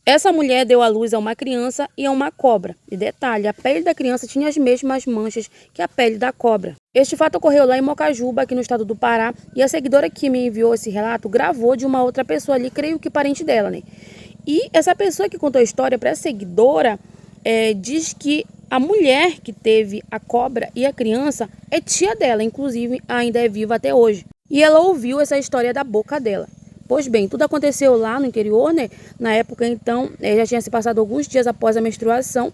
Essa mulher deu à luz a uma criança e a uma cobra. E detalhe, a pele da criança tinha as mesmas manchas que a pele da cobra. Este fato ocorreu lá em Mocajuba, aqui no estado do Pará, e a seguidora que me enviou esse relato gravou de uma outra pessoa ali, creio que parente dela, né? E essa pessoa que contou a história para a seguidora diz que a mulher que teve a cobra e a criança é tia dela, inclusive ainda é viva até hoje. E ela ouviu essa história da boca dela. Pois bem, tudo aconteceu lá no interior, né? Na época, então, já tinha se passado alguns dias após a menstruação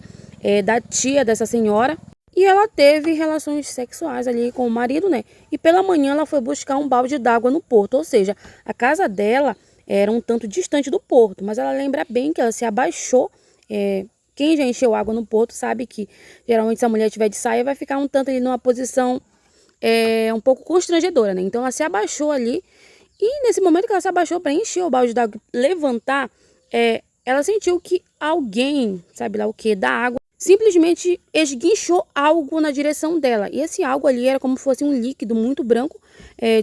da tia dessa senhora. E ela teve relações sexuais ali com o marido, né? E pela manhã ela foi buscar um balde d'água no porto. Ou seja, a casa dela era um tanto distante do porto. Mas ela lembra bem que ela se abaixou. Quem já encheu água no porto sabe que, geralmente, se a mulher tiver de saia, vai ficar um tanto ali numa posição um pouco constrangedora, né? Então ela se abaixou ali. E nesse momento que ela se abaixou para encher o balde d'água, levantar, ela sentiu que alguém, sabe lá o que, da água, simplesmente esguinchou algo na direção dela. E esse algo ali era como se fosse um líquido muito branco,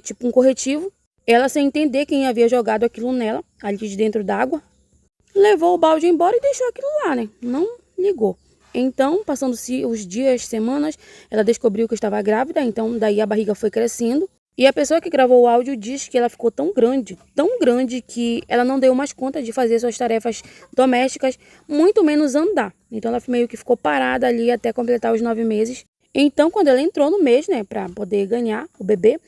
tipo um corretivo. Ela, sem entender quem havia jogado aquilo nela, ali de dentro d'água, levou o balde embora e deixou aquilo lá, né? Não ligou. Então, passando-se os dias, semanas, ela descobriu que estava grávida, então daí a barriga foi crescendo. E a pessoa que gravou o áudio diz que ela ficou tão grande que ela não deu mais conta de fazer suas tarefas domésticas, muito menos andar. Então ela meio que ficou parada ali até completar os 9 meses. Então, quando ela entrou no mês, né, para poder ganhar o bebê,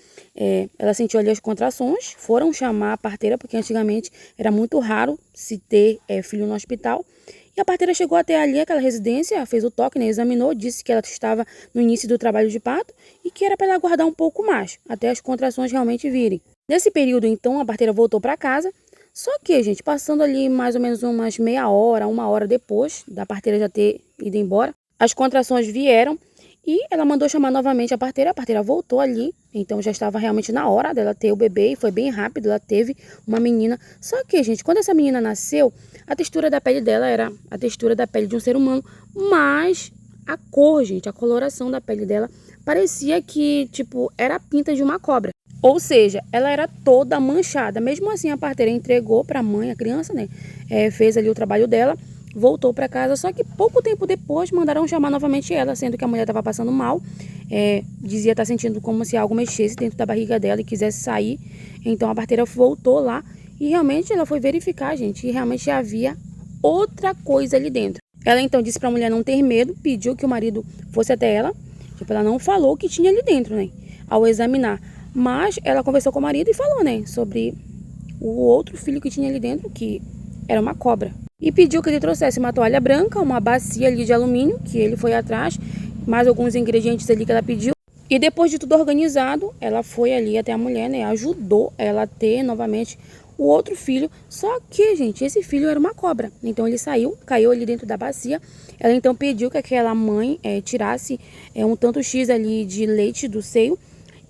ela sentiu ali as contrações, foram chamar a parteira, porque antigamente era muito raro se ter filho no hospital. E a parteira chegou até ali, aquela residência, fez o toque, né, examinou, disse que ela estava no início do trabalho de parto e que era para ela aguardar um pouco mais, até as contrações realmente virem. Nesse período, então, a parteira voltou para casa, só que, gente, passando ali mais ou menos umas meia hora, 1 hora depois da parteira já ter ido embora, as contrações vieram e ela mandou chamar novamente a parteira voltou ali, então já estava realmente na hora dela ter o bebê e foi bem rápido, ela teve uma menina. Só que, gente, quando essa menina nasceu, a textura da pele dela era a textura da pele de um ser humano, mas a cor, gente, a coloração da pele dela parecia que, tipo, era a pinta de uma cobra. Ou seja, ela era toda manchada. Mesmo assim, a parteira entregou para a mãe, a criança, né? Fez ali o trabalho dela, voltou para casa. Só que pouco tempo depois mandaram chamar novamente ela, sendo que a mulher estava passando mal. Dizia estar sentindo como se algo mexesse dentro da barriga dela e quisesse sair. Então a parteira voltou lá e realmente ela foi verificar, gente, e realmente havia outra coisa ali dentro. Ela então disse para a mulher não ter medo, pediu que o marido fosse até ela. Tipo, ela não falou o que tinha ali dentro, né? Ao examinar. Mas ela conversou com o marido e falou, né? Sobre o outro filho que tinha ali dentro, que era uma cobra. E pediu que ele trouxesse uma toalha branca, uma bacia ali de alumínio, que ele foi atrás, mais alguns ingredientes ali que ela pediu. E depois de tudo organizado, ela foi ali até a mulher, né? Ajudou ela a ter novamente o outro filho. Só que, gente, esse filho era uma cobra. Então ele saiu, caiu ali dentro da bacia. Ela então pediu que aquela mãe tirasse um tanto X ali de leite do seio.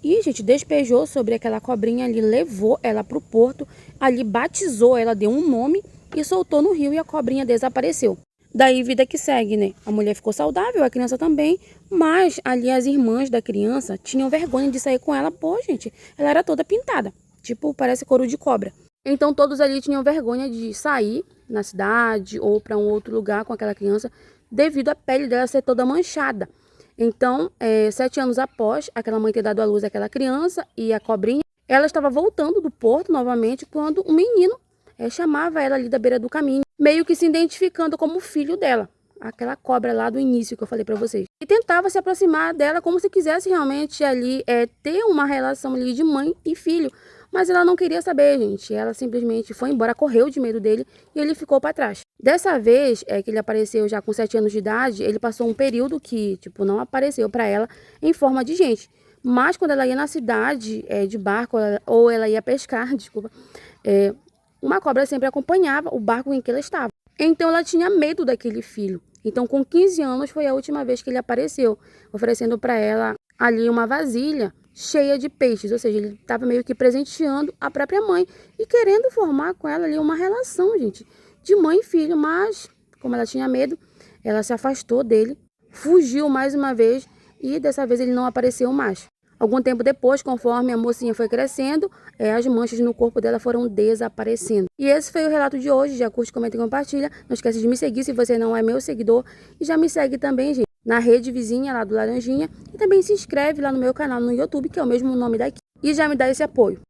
E, gente, despejou sobre aquela cobrinha ali, levou ela para o porto, ali batizou ela, deu um nome e soltou no rio e a cobrinha desapareceu. Daí, vida que segue, né? A mulher ficou saudável, a criança também, mas ali as irmãs da criança tinham vergonha de sair com ela. Pô, gente, ela era toda pintada, tipo, parece couro de cobra. Então, todos ali tinham vergonha de sair na cidade ou para um outro lugar com aquela criança, devido à pele dela ser toda manchada. Então, 7 anos após aquela mãe ter dado à luz àquela criança e a cobrinha, ela estava voltando do porto novamente quando um menino chamava ela ali da beira do caminho, meio que se identificando como filho dela, aquela cobra lá do início que eu falei para vocês. E tentava se aproximar dela como se quisesse realmente ali ter uma relação ali de mãe e filho. Mas ela não queria saber, gente. Ela simplesmente foi embora, correu de medo dele e ele ficou para trás. Dessa vez, que ele apareceu já com 7 anos de idade, ele passou um período que, tipo, não apareceu para ela em forma de gente. Mas quando ela ia na cidade de barco, ou ela ia pescar, desculpa, uma cobra sempre acompanhava o barco em que ela estava. Então ela tinha medo daquele filho. Então com 15 anos foi a última vez que ele apareceu, oferecendo para ela ali uma vasilha cheia de peixes, ou seja, ele estava meio que presenteando a própria mãe e querendo formar com ela ali uma relação, gente, de mãe e filho, mas como ela tinha medo, ela se afastou dele, fugiu mais uma vez e dessa vez ele não apareceu mais. Algum tempo depois, conforme a mocinha foi crescendo, as manchas no corpo dela foram desaparecendo. E esse foi o relato de hoje. Já curte, comenta e compartilha. Não esquece de me seguir se você não é meu seguidor. E já me segue também, gente, na rede vizinha lá do Laranjinha. E também se inscreve lá no meu canal no YouTube, que é o mesmo nome daqui. E já me dá esse apoio.